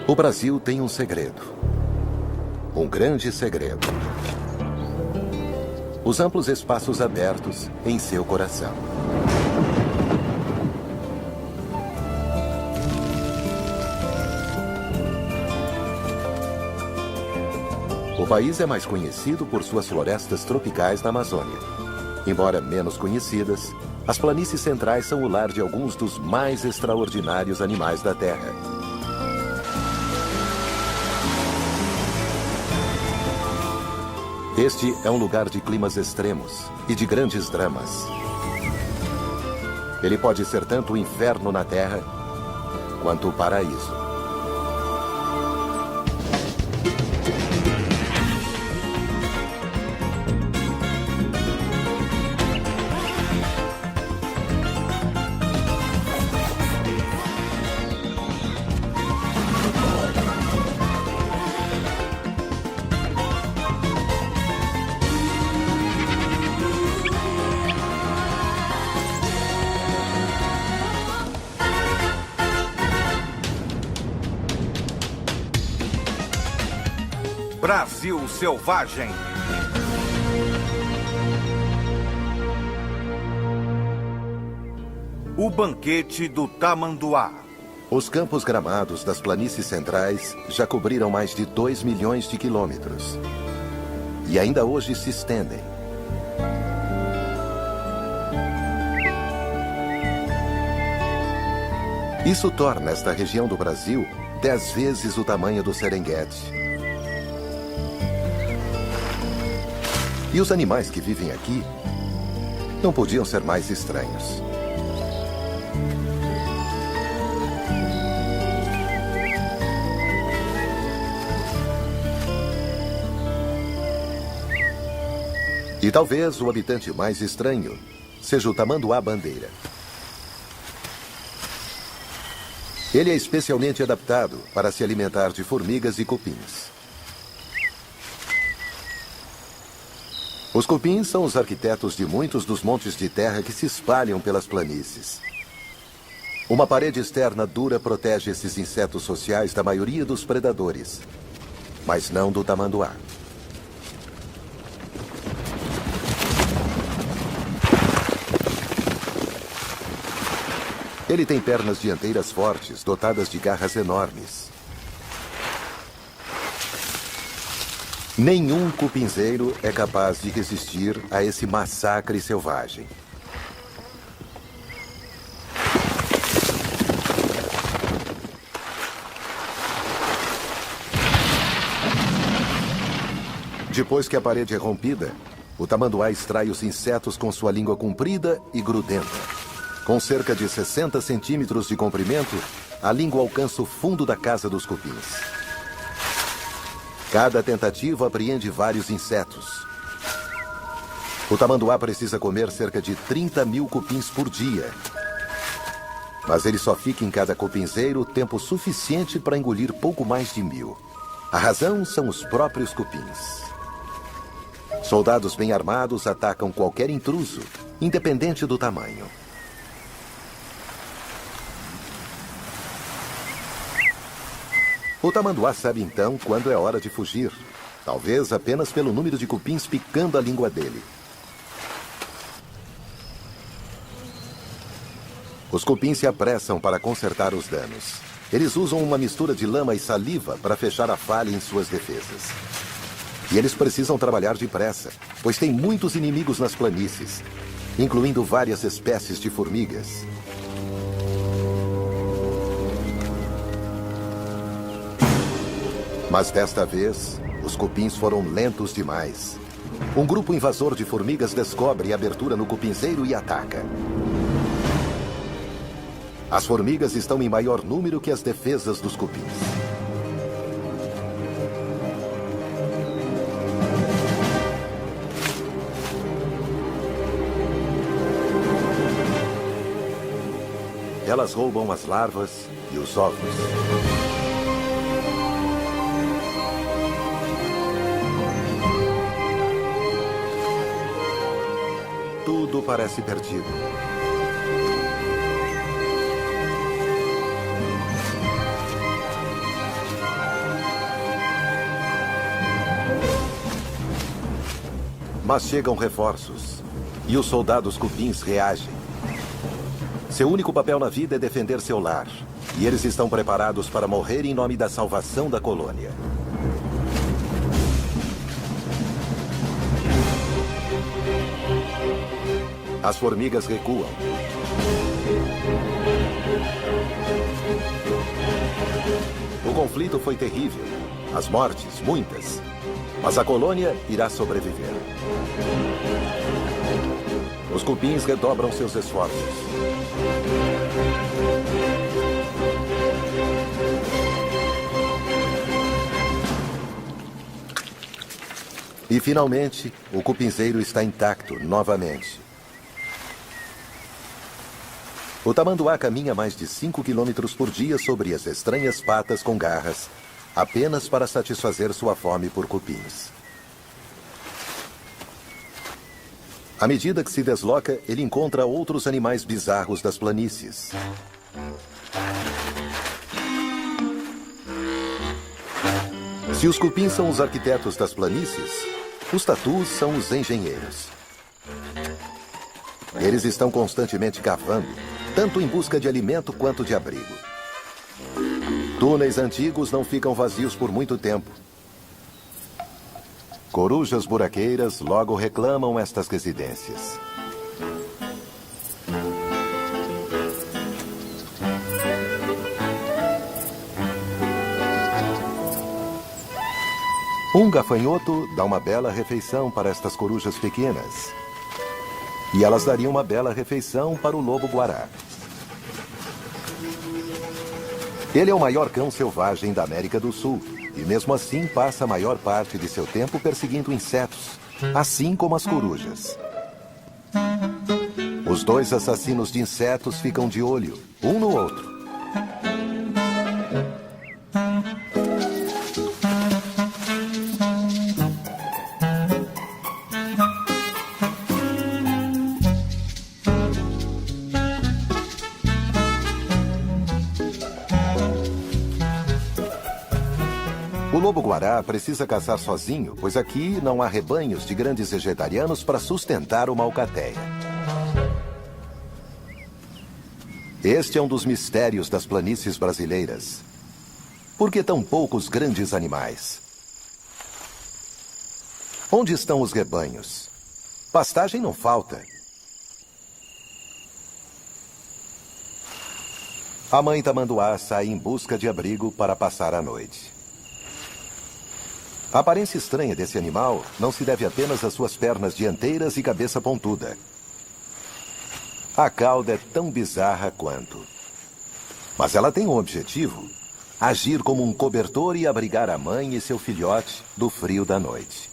O Brasil tem um segredo. Um grande segredo. Os amplos espaços abertos em seu coração. O país é mais conhecido por suas florestas tropicais na Amazônia. Embora menos conhecidas, as planícies centrais são o lar de alguns dos mais extraordinários animais da Terra. Este é um lugar de climas extremos e de grandes dramas. Ele pode ser tanto o inferno na Terra quanto o paraíso. Brasil Selvagem. O banquete do tamanduá. Os campos gramados das planícies centrais já cobriram mais de 2 milhões de quilômetros. E ainda hoje se estendem. Isso torna esta região do Brasil 10 vezes o tamanho do Serengeti. E os animais que vivem aqui não podiam ser mais estranhos. E talvez o habitante mais estranho seja o tamanduá-bandeira. Ele é especialmente adaptado para se alimentar de formigas e cupins. Os cupins são os arquitetos de muitos dos montes de terra que se espalham pelas planícies. Uma parede externa dura protege esses insetos sociais da maioria dos predadores, mas não do tamanduá. Ele tem pernas dianteiras fortes, dotadas de garras enormes. Nenhum cupinzeiro é capaz de resistir a esse massacre selvagem. Depois que a parede é rompida, o tamanduá extrai os insetos com sua língua comprida e grudenta. Com cerca de 60 centímetros de comprimento, a língua alcança o fundo da casa dos cupins. Cada tentativa apreende vários insetos. O tamanduá precisa comer cerca de 30 mil cupins por dia. Mas ele só fica em cada cupinzeiro tempo suficiente para engolir pouco mais de 1000. A razão são os próprios cupins. Soldados bem armados atacam qualquer intruso, independente do tamanho. O tamanduá sabe então quando é hora de fugir, talvez apenas pelo número de cupins picando a língua dele. Os cupins se apressam para consertar os danos. Eles usam uma mistura de lama e saliva para fechar a falha em suas defesas. E eles precisam trabalhar depressa, pois tem muitos inimigos nas planícies, incluindo várias espécies de formigas. Mas desta vez, os cupins foram lentos demais. Um grupo invasor de formigas descobre a abertura no cupinzeiro e ataca. As formigas estão em maior número que as defesas dos cupins. Elas roubam as larvas e os ovos. Tudo parece perdido. Mas chegam reforços. E os soldados cupins reagem. Seu único papel na vida é defender seu lar. E eles estão preparados para morrer em nome da salvação da colônia. As formigas recuam. O conflito foi terrível. As mortes, muitas. Mas a colônia irá sobreviver. Os cupins redobram seus esforços. E, finalmente, o cupinzeiro está intacto novamente. O tamanduá caminha mais de 5 quilômetros por dia sobre as estranhas patas com garras, apenas para satisfazer sua fome por cupins. À medida que se desloca, ele encontra outros animais bizarros das planícies. Se os cupins são os arquitetos das planícies, os tatus são os engenheiros. Eles estão constantemente cavando, tanto em busca de alimento quanto de abrigo. Túneis antigos não ficam vazios por muito tempo. Corujas buraqueiras logo reclamam estas residências. Um gafanhoto dá uma bela refeição para estas corujas pequenas. E elas dariam uma bela refeição para o lobo-guará. Ele é o maior cão selvagem da América do Sul. E mesmo assim passa a maior parte de seu tempo perseguindo insetos, assim como as corujas. Os dois assassinos de insetos ficam de olho, um no outro. O lobo-guará precisa caçar sozinho, pois aqui não há rebanhos de grandes vegetarianos para sustentar uma alcateia. Este é um dos mistérios das planícies brasileiras. Por que tão poucos grandes animais? Onde estão os rebanhos? Pastagem não falta. A mãe tamanduá sai em busca de abrigo para passar a noite. A aparência estranha desse animal não se deve apenas às suas pernas dianteiras e cabeça pontuda. A cauda é tão bizarra quanto. Mas ela tem um objetivo: agir como um cobertor e abrigar a mãe e seu filhote do frio da noite.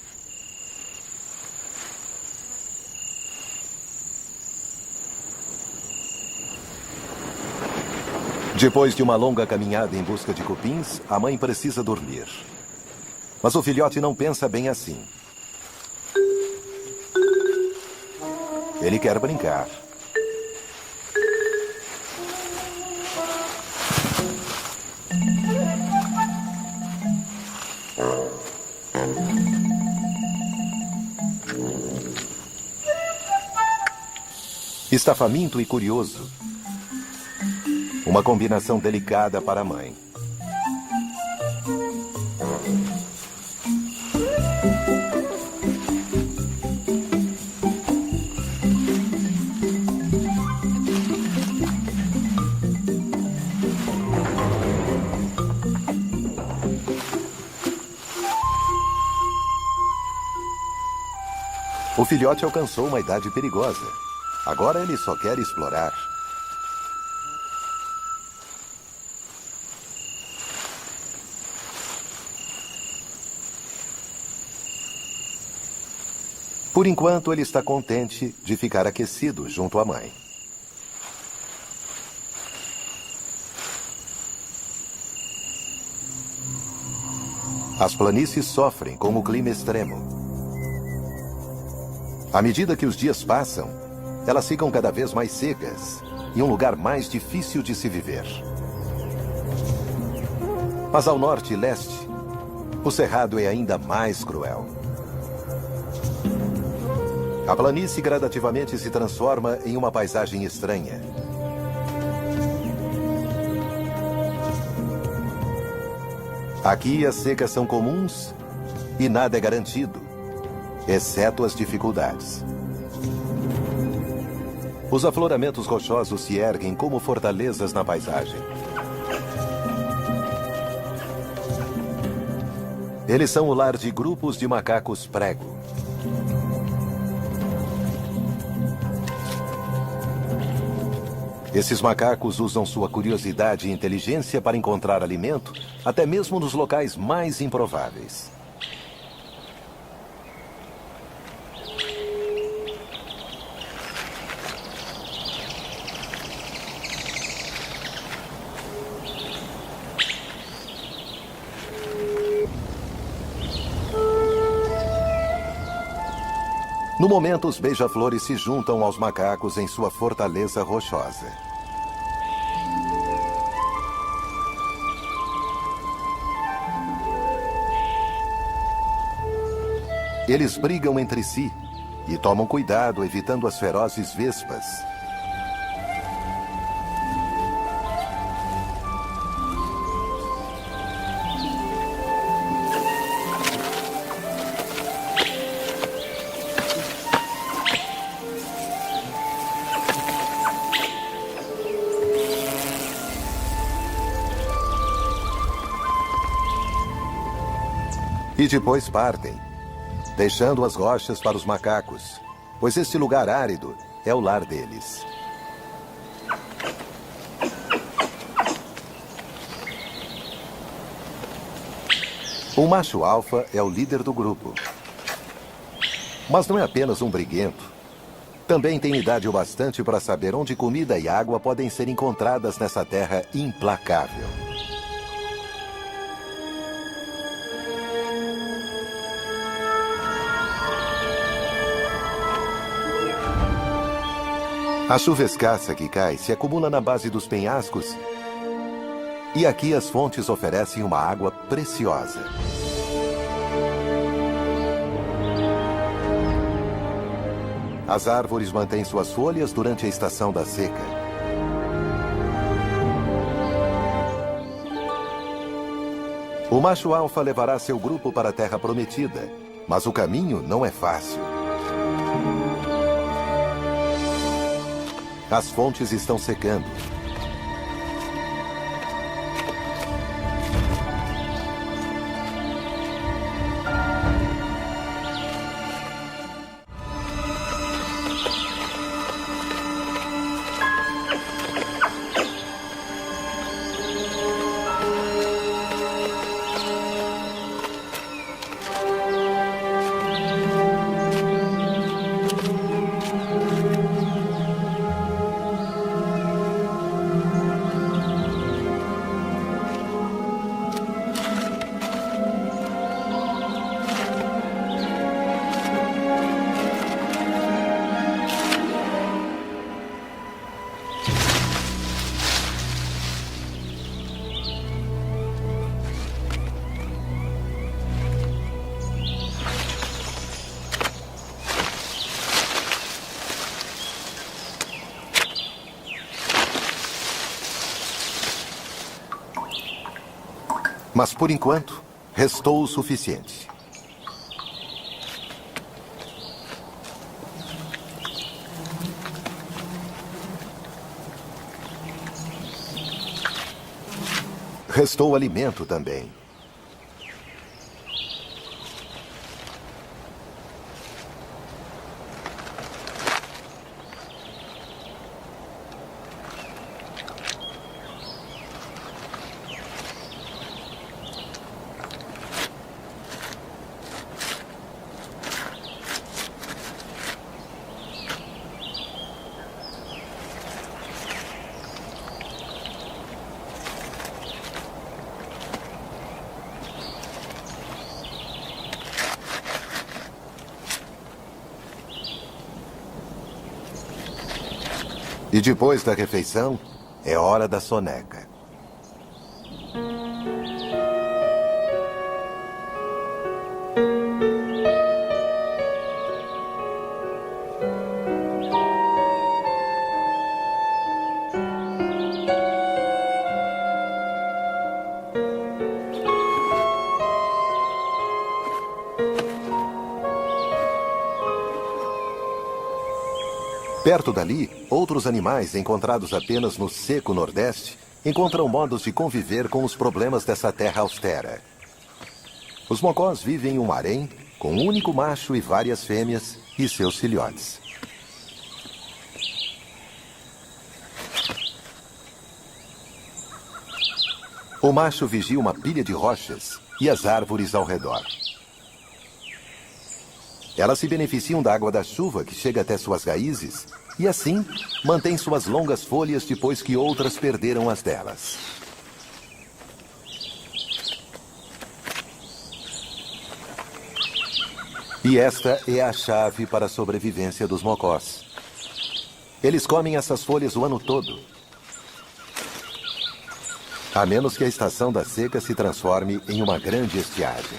Depois de uma longa caminhada em busca de cupins, a mãe precisa dormir. Mas o filhote não pensa bem assim. Ele quer brincar. Está faminto e curioso. Uma combinação delicada para a mãe. O filhote alcançou uma idade perigosa. Agora ele só quer explorar. Por enquanto, ele está contente de ficar aquecido junto à mãe. As planícies sofrem com o clima extremo. À medida que os dias passam, elas ficam cada vez mais secas e um lugar mais difícil de se viver. Mas ao norte e leste, o cerrado é ainda mais cruel. A planície gradativamente se transforma em uma paisagem estranha. Aqui as secas são comuns e nada é garantido, exceto as dificuldades. Os afloramentos rochosos se erguem como fortalezas na paisagem. Eles são o lar de grupos de macacos prego. Esses macacos usam sua curiosidade e inteligência para encontrar alimento, até mesmo nos locais mais improváveis. No momento, os beija-flores se juntam aos macacos em sua fortaleza rochosa. Eles brigam entre si e tomam cuidado, evitando as ferozes vespas. E depois partem, deixando as rochas para os macacos, pois este lugar árido é o lar deles. O macho alfa é o líder do grupo. Mas não é apenas um briguento. Também tem idade o bastante para saber onde comida e água podem ser encontradas nessa terra implacável. A chuva escassa que cai se acumula na base dos penhascos e aqui as fontes oferecem uma água preciosa. As árvores mantêm suas folhas durante a estação da seca. O macho alfa levará seu grupo para a Terra Prometida, mas o caminho não é fácil. As fontes estão secando. Mas, por enquanto, restou o suficiente. Restou alimento também. E depois da refeição, é hora da soneca. Perto dali, outros animais encontrados apenas no seco Nordeste encontram modos de conviver com os problemas dessa terra austera. Os mocós vivem em um harém com um único macho e várias fêmeas e seus filhotes. O macho vigia uma pilha de rochas e as árvores ao redor. Elas se beneficiam da água da chuva que chega até suas raízes e, assim, mantêm suas longas folhas depois que outras perderam as delas. E esta é a chave para a sobrevivência dos mocós. Eles comem essas folhas o ano todo, a menos que a estação da seca se transforme em uma grande estiagem.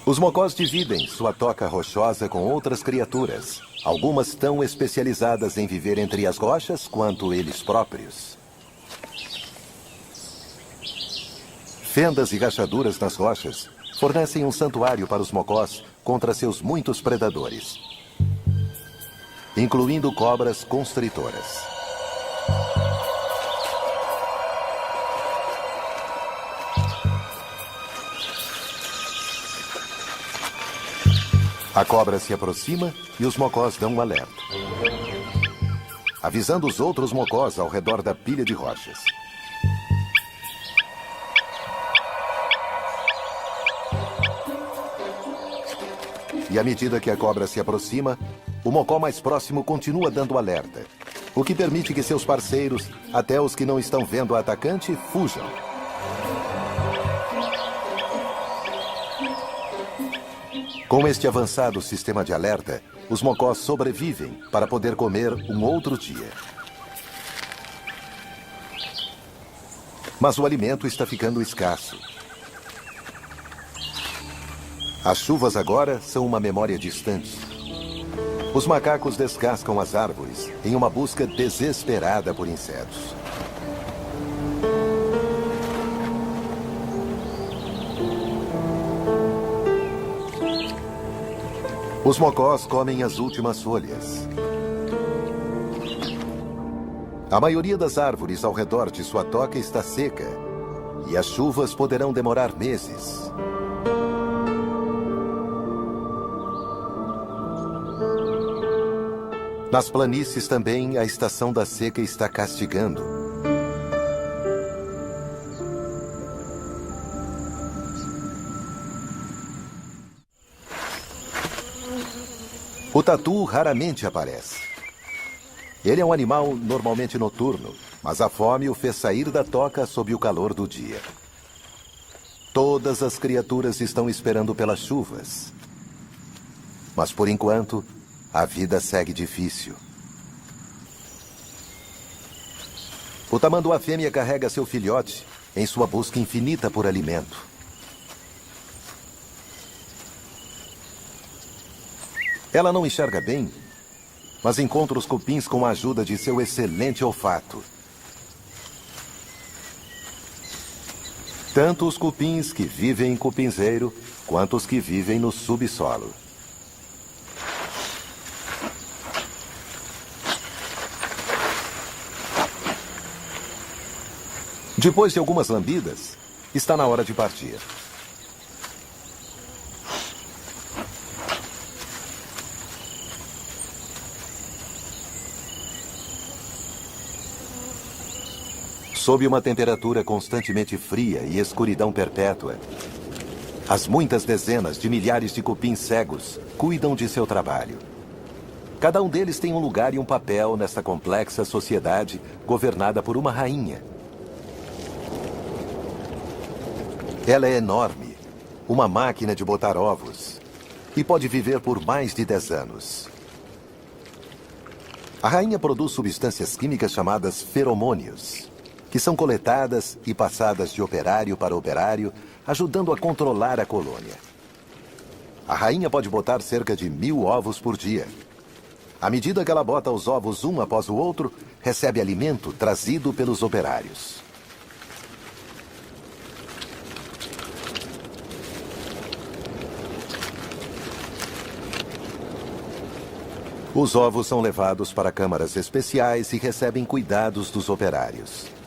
Os mocós dividem sua toca rochosa com outras criaturas, algumas tão especializadas em viver entre as rochas quanto eles próprios. Fendas e rachaduras nas rochas fornecem um santuário para os mocós contra seus muitos predadores, incluindo cobras constritoras. A cobra se aproxima e os mocós dão um alerta, avisando os outros mocós ao redor da pilha de rochas. E à medida que a cobra se aproxima, o mocó mais próximo continua dando alerta, o que permite que seus parceiros, até os que não estão vendo a atacante, fujam. Com este avançado sistema de alerta, os mocós sobrevivem para poder comer um outro dia. Mas o alimento está ficando escasso. As chuvas agora são uma memória distante. Os macacos descascam as árvores em uma busca desesperada por insetos. Os mocós comem as últimas folhas. A maioria das árvores ao redor de sua toca está seca, e as chuvas poderão demorar meses. Nas planícies também a estação da seca está castigando. O tatu raramente aparece. Ele é um animal normalmente noturno, mas a fome o fez sair da toca sob o calor do dia. Todas as criaturas estão esperando pelas chuvas. Mas por enquanto, a vida segue difícil. O tamanduá fêmea carrega seu filhote em sua busca infinita por alimento. Ela não enxerga bem, mas encontra os cupins com a ajuda de seu excelente olfato. Tanto os cupins que vivem em cupinzeiro, quanto os que vivem no subsolo. Depois de algumas lambidas, está na hora de partir. Sob uma temperatura constantemente fria e escuridão perpétua, as muitas dezenas de milhares de cupins cegos cuidam de seu trabalho. Cada um deles tem um lugar e um papel nesta complexa sociedade governada por uma rainha. Ela é enorme, uma máquina de botar ovos, e pode viver por mais de 10 anos. A rainha produz substâncias químicas chamadas feromônios, que que são coletadas e passadas de operário para operário, ajudando a controlar a colônia. A rainha pode botar cerca de 1.000 ovos por dia. À medida que ela bota os ovos um após o outro, recebe alimento trazido pelos operários. Os ovos são levados para câmaras especiais e recebem cuidados dos operários.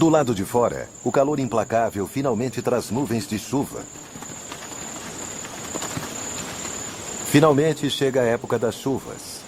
Do lado de fora, o calor implacável finalmente traz nuvens de chuva. Finalmente chega a época das chuvas.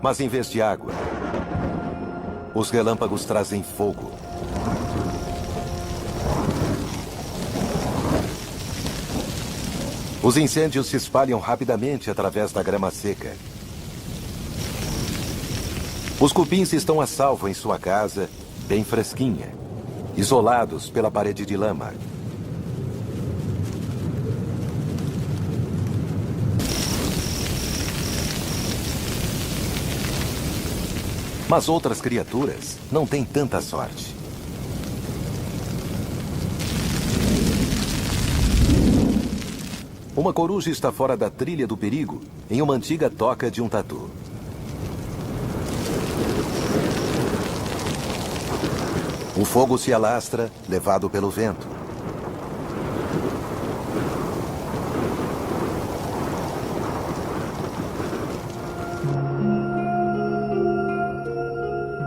Mas em vez de água, os relâmpagos trazem fogo. Os incêndios se espalham rapidamente através da grama seca. Os cupins estão a salvo em sua casa, bem fresquinha, isolados pela parede de lama. Mas outras criaturas não têm tanta sorte. Uma coruja está fora da trilha do perigo, em uma antiga toca de um tatu. O fogo se alastra, levado pelo vento.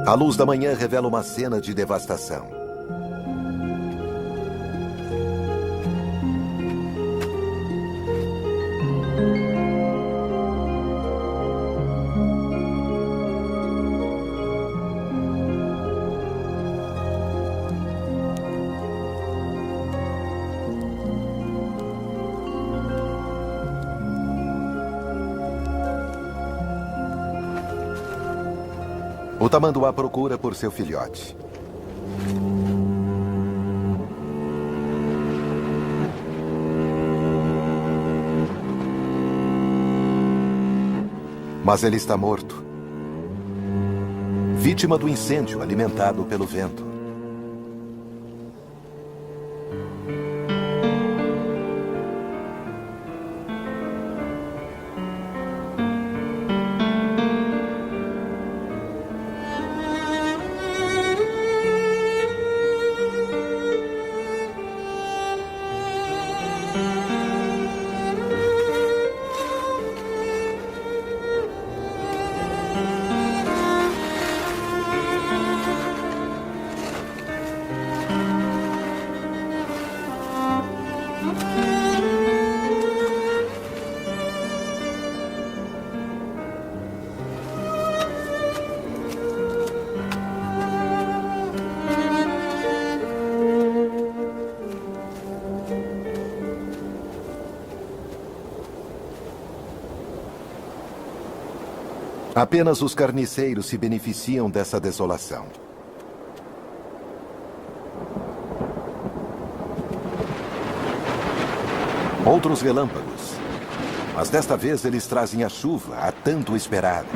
A luz da manhã revela uma cena de devastação. O tamanduá procura por seu filhote. Mas ele está morto. Vítima do incêndio alimentado pelo vento. Apenas os carniceiros se beneficiam dessa desolação. Outros relâmpagos. Mas desta vez eles trazem a chuva, a tanto esperada.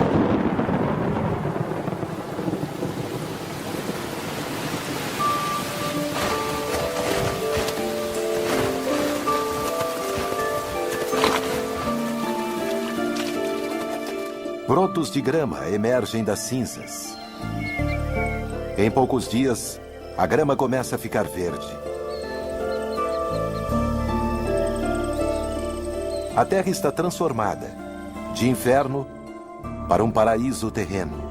Brotos de grama emergem das cinzas. Em poucos dias, a grama começa a ficar verde. A terra está transformada, de inferno para um paraíso terreno.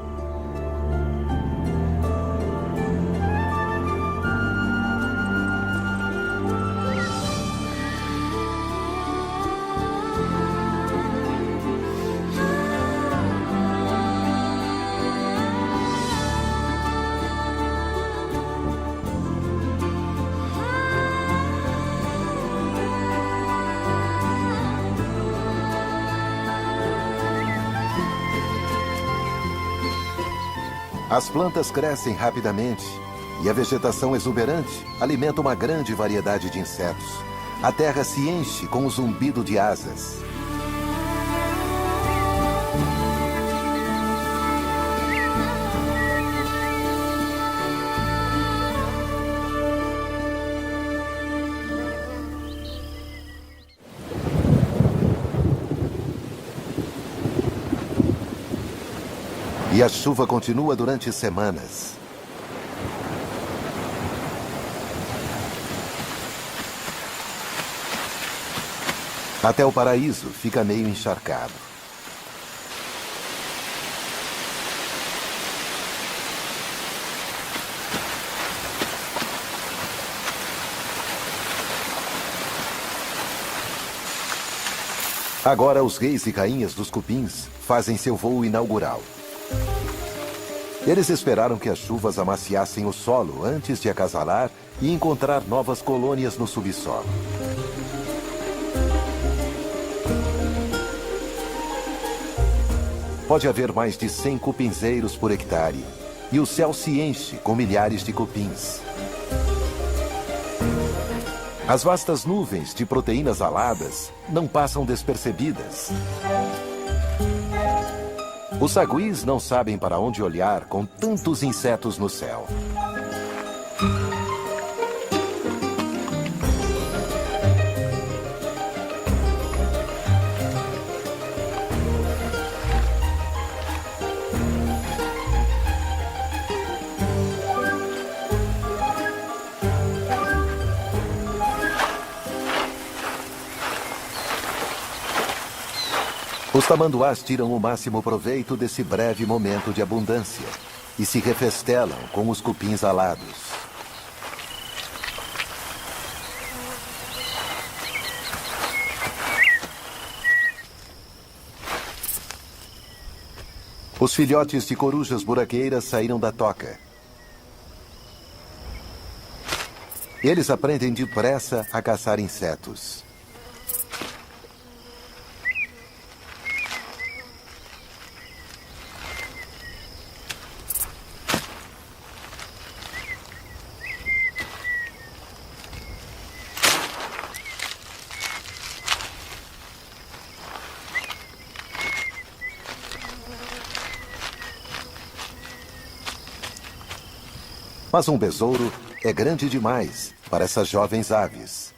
As plantas crescem rapidamente e a vegetação exuberante alimenta uma grande variedade de insetos. A terra se enche com o zumbido de asas. E a chuva continua durante semanas. Até o paraíso fica meio encharcado. Agora os reis e rainhas dos cupins fazem seu voo inaugural. Eles esperaram que as chuvas amaciassem o solo antes de acasalar e encontrar novas colônias no subsolo. Pode haver mais de 100 cupinzeiros por hectare, e o céu se enche com milhares de cupins. As vastas nuvens de proteínas aladas não passam despercebidas. Os saguis não sabem para onde olhar com tantos insetos no céu. Os tamanduás tiram o máximo proveito desse breve momento de abundância e se refestelam com os cupins alados. Os filhotes de corujas buraqueiras saíram da toca. Eles aprendem depressa a caçar insetos. Mas um besouro é grande demais para essas jovens aves.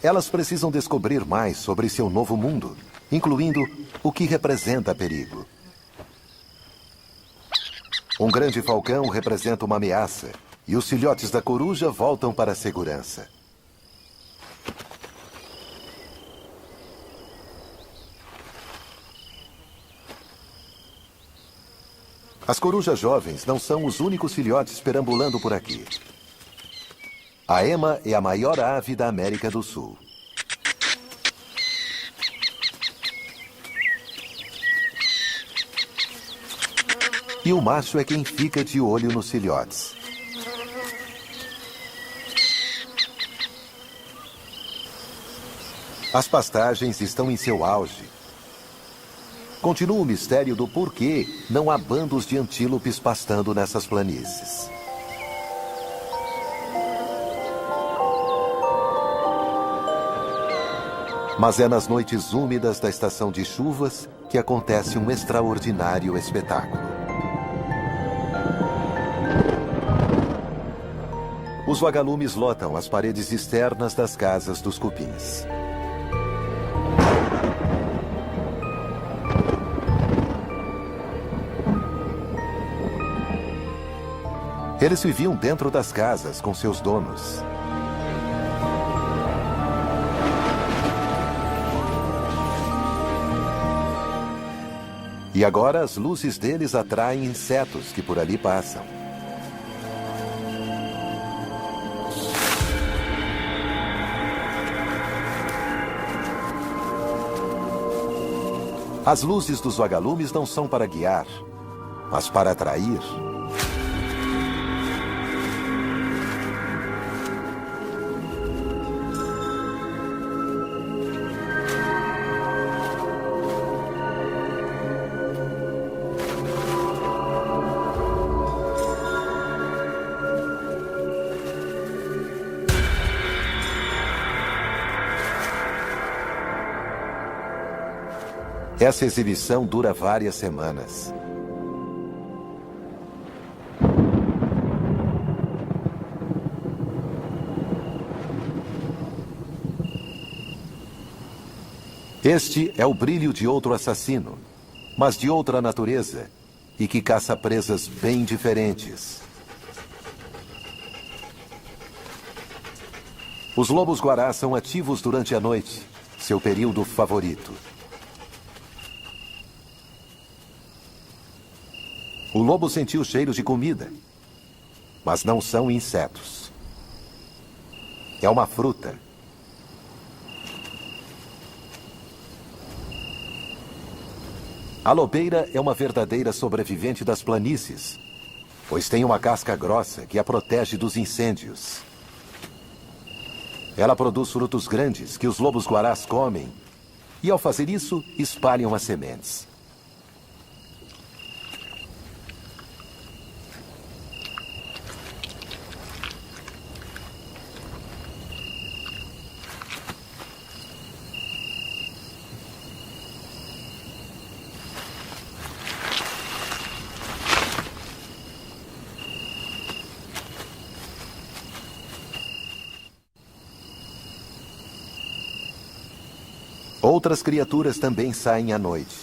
Elas precisam descobrir mais sobre seu novo mundo, incluindo o que representa perigo. Um grande falcão representa uma ameaça, e os filhotes da coruja voltam para a segurança. As corujas jovens não são os únicos filhotes perambulando por aqui. A ema é a maior ave da América do Sul. E o macho é quem fica de olho nos filhotes. As pastagens estão em seu auge. Continua o mistério do porquê não há bandos de antílopes pastando nessas planícies. Mas é nas noites úmidas da estação de chuvas que acontece um extraordinário espetáculo. Os vagalumes lotam as paredes externas das casas dos cupins. Eles viviam dentro das casas com seus donos. E agora as luzes deles atraem insetos que por ali passam. As luzes dos vagalumes não são para guiar, mas para atrair. Essa exibição dura várias semanas. Este é o brilho de outro assassino, mas de outra natureza, e que caça presas bem diferentes. Os lobos-guará são ativos durante a noite, seu período favorito. O lobo sentiu cheiro de comida, mas não são insetos. É uma fruta. A lobeira é uma verdadeira sobrevivente das planícies, pois tem uma casca grossa que a protege dos incêndios. Ela produz frutos grandes que os lobos-guarás comem, e ao fazer isso, espalham as sementes. Outras criaturas também saem à noite.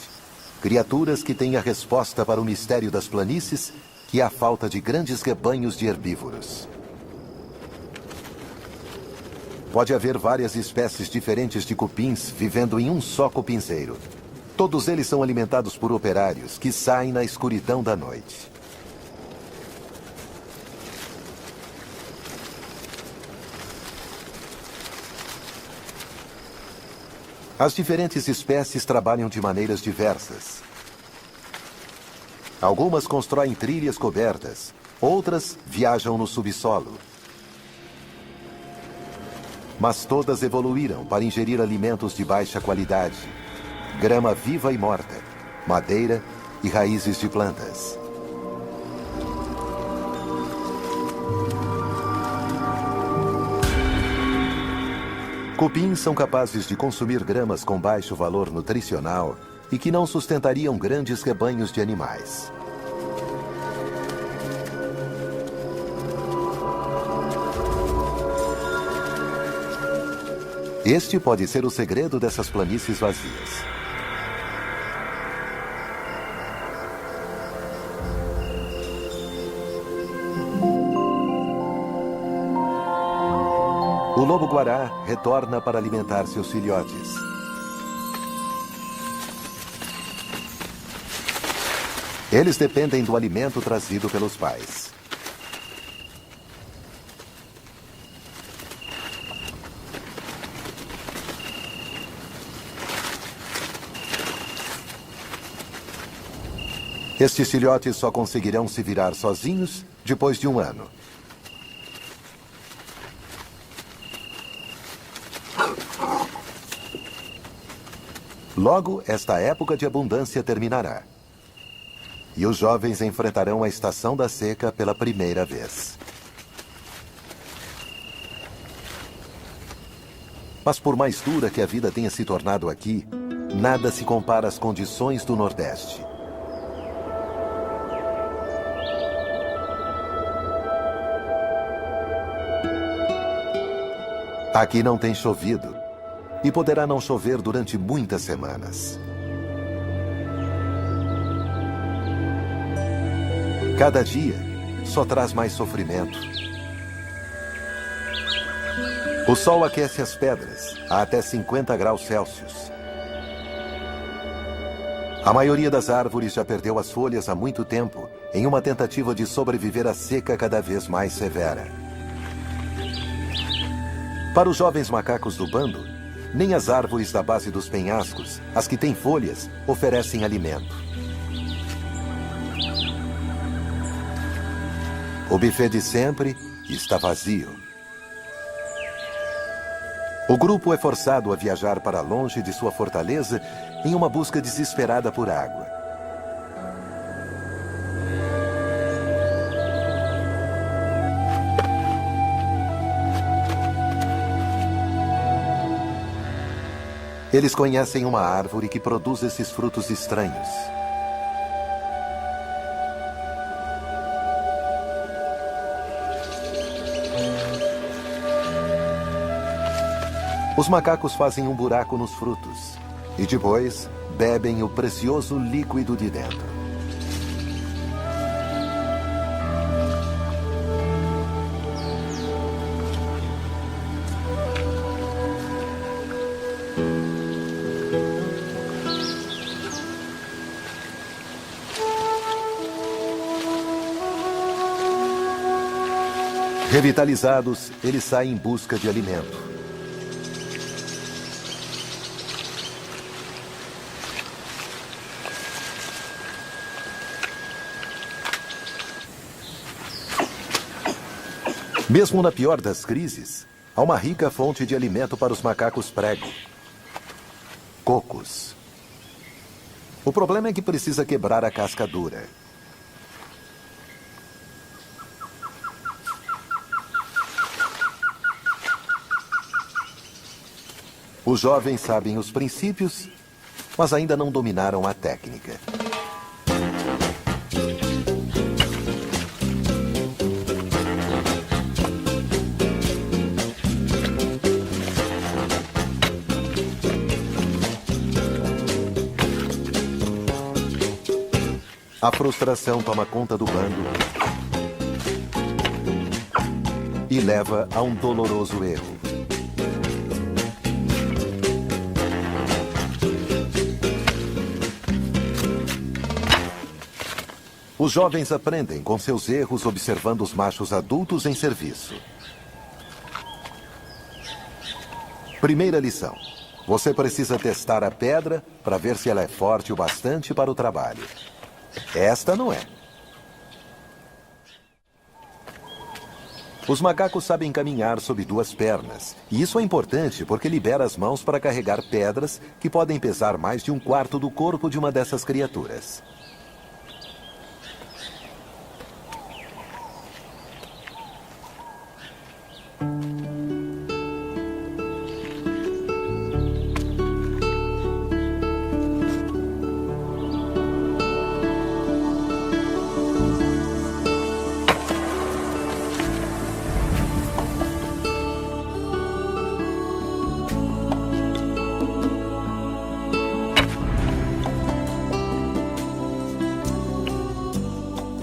Criaturas que têm a resposta para o mistério das planícies, que é a falta de grandes rebanhos de herbívoros. Pode haver várias espécies diferentes de cupins vivendo em um só cupinzeiro. Todos eles são alimentados por operários que saem na escuridão da noite. As diferentes espécies trabalham de maneiras diversas. Algumas constroem trilhas cobertas, outras viajam no subsolo. Mas todas evoluíram para ingerir alimentos de baixa qualidade, grama viva e morta, madeira e raízes de plantas. Cupins são capazes de consumir gramas com baixo valor nutricional e que não sustentariam grandes rebanhos de animais. Este pode ser o segredo dessas planícies vazias. O lobo-guará retorna para alimentar seus filhotes. Eles dependem do alimento trazido pelos pais. Estes filhotes só conseguirão se virar sozinhos depois de um ano. Logo, esta época de abundância terminará. E os jovens enfrentarão a estação da seca pela primeira vez. Mas por mais dura que a vida tenha se tornado aqui, nada se compara às condições do Nordeste. Aqui não tem chovido. E poderá não chover durante muitas semanas. Cada dia só traz mais sofrimento. O sol aquece as pedras a até 50 graus Celsius. A maioria das árvores já perdeu as folhas há muito tempo, em uma tentativa de sobreviver à seca cada vez mais severa. Para os jovens macacos do bando, nem as árvores da base dos penhascos, as que têm folhas, oferecem alimento. O buffet de sempre está vazio. O grupo é forçado a viajar para longe de sua fortaleza em uma busca desesperada por água. Eles conhecem uma árvore que produz esses frutos estranhos. Os macacos fazem um buraco nos frutos e depois bebem o precioso líquido de dentro. Revitalizados, eles saem em busca de alimento. Mesmo na pior das crises, há uma rica fonte de alimento para os macacos prego: cocos. O problema é que precisa quebrar a casca dura. Os jovens sabem os princípios, mas ainda não dominaram a técnica. A frustração toma conta do bando e leva a um doloroso erro. Os jovens aprendem com seus erros observando os machos adultos em serviço. Primeira lição: você precisa testar a pedra para ver se ela é forte o bastante para o trabalho. Esta não é. Os macacos sabem caminhar sob duas pernas, e isso é importante porque libera as mãos para carregar pedras que podem pesar mais de um quarto do corpo de uma dessas criaturas.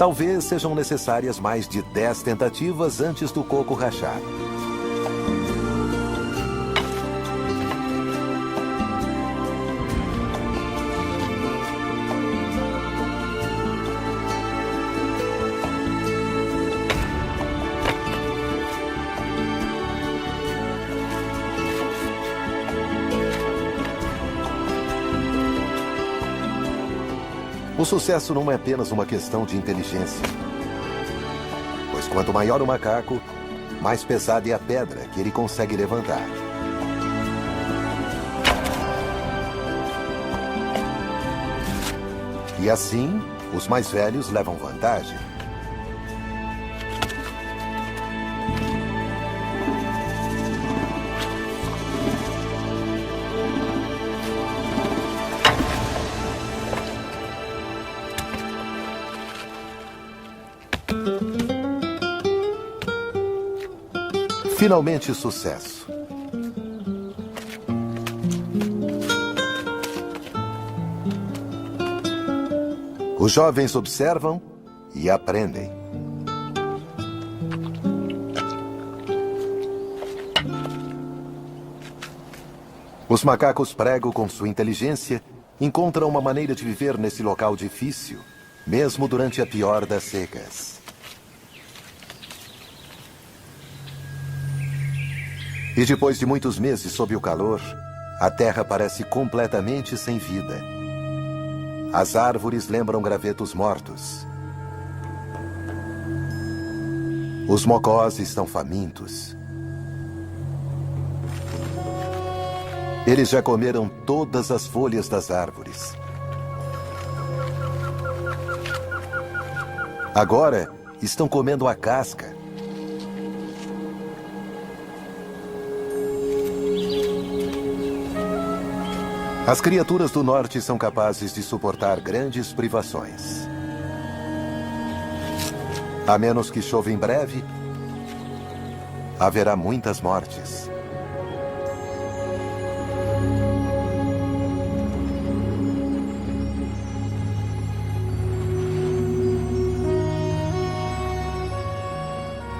Talvez sejam necessárias mais de 10 tentativas antes do coco rachar. O sucesso não é apenas uma questão de inteligência. Pois quanto maior o macaco, mais pesada é a pedra que ele consegue levantar. E assim, os mais velhos levam vantagem. Finalmente, sucesso. Os jovens observam e aprendem. Os macacos prego, com sua inteligência, encontram uma maneira de viver nesse local difícil, mesmo durante a pior das secas. E depois de muitos meses sob o calor, a terra parece completamente sem vida. As árvores lembram gravetos mortos. Os mocós estão famintos. Eles já comeram todas as folhas das árvores. Agora estão comendo a casca. As criaturas do norte são capazes de suportar grandes privações. A menos que chova em breve, haverá muitas mortes.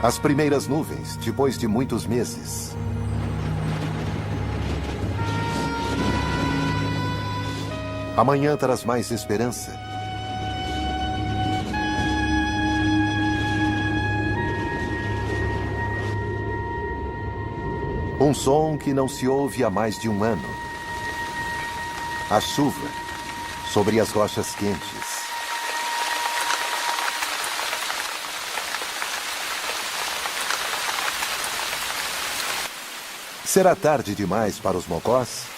As primeiras nuvens, depois de muitos meses. Amanhã traz mais esperança. Um som que não se ouve há mais de um ano. A chuva sobre as rochas quentes. Será tarde demais para os mocós?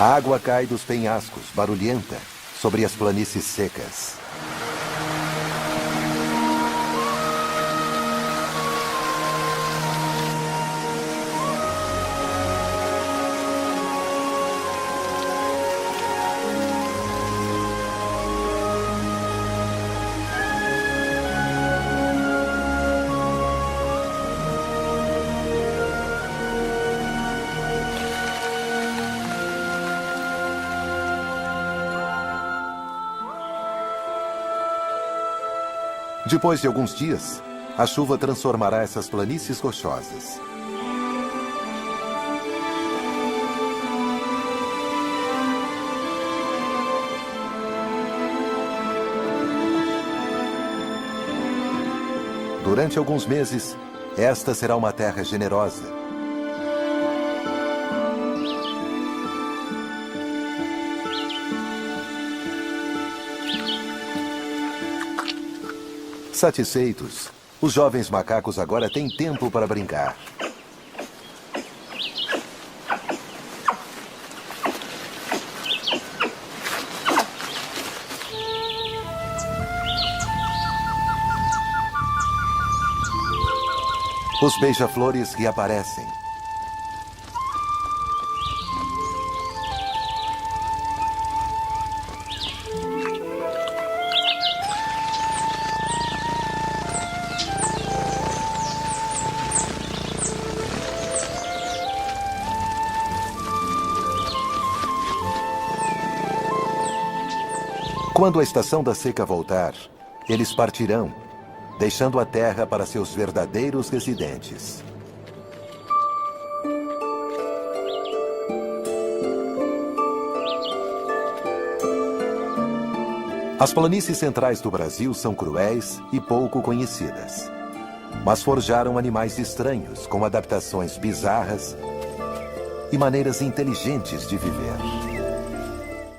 A água cai dos penhascos, barulhenta, sobre as planícies secas. Depois de alguns dias, a chuva transformará essas planícies rochosas. Durante alguns meses, esta será uma terra generosa. Satisfeitos, os jovens macacos agora têm tempo para brincar. Os beija-flores reaparecem. Quando a estação da seca voltar, eles partirão, deixando a terra para seus verdadeiros residentes. As planícies centrais do Brasil são cruéis e pouco conhecidas, mas forjaram animais estranhos com adaptações bizarras e maneiras inteligentes de viver.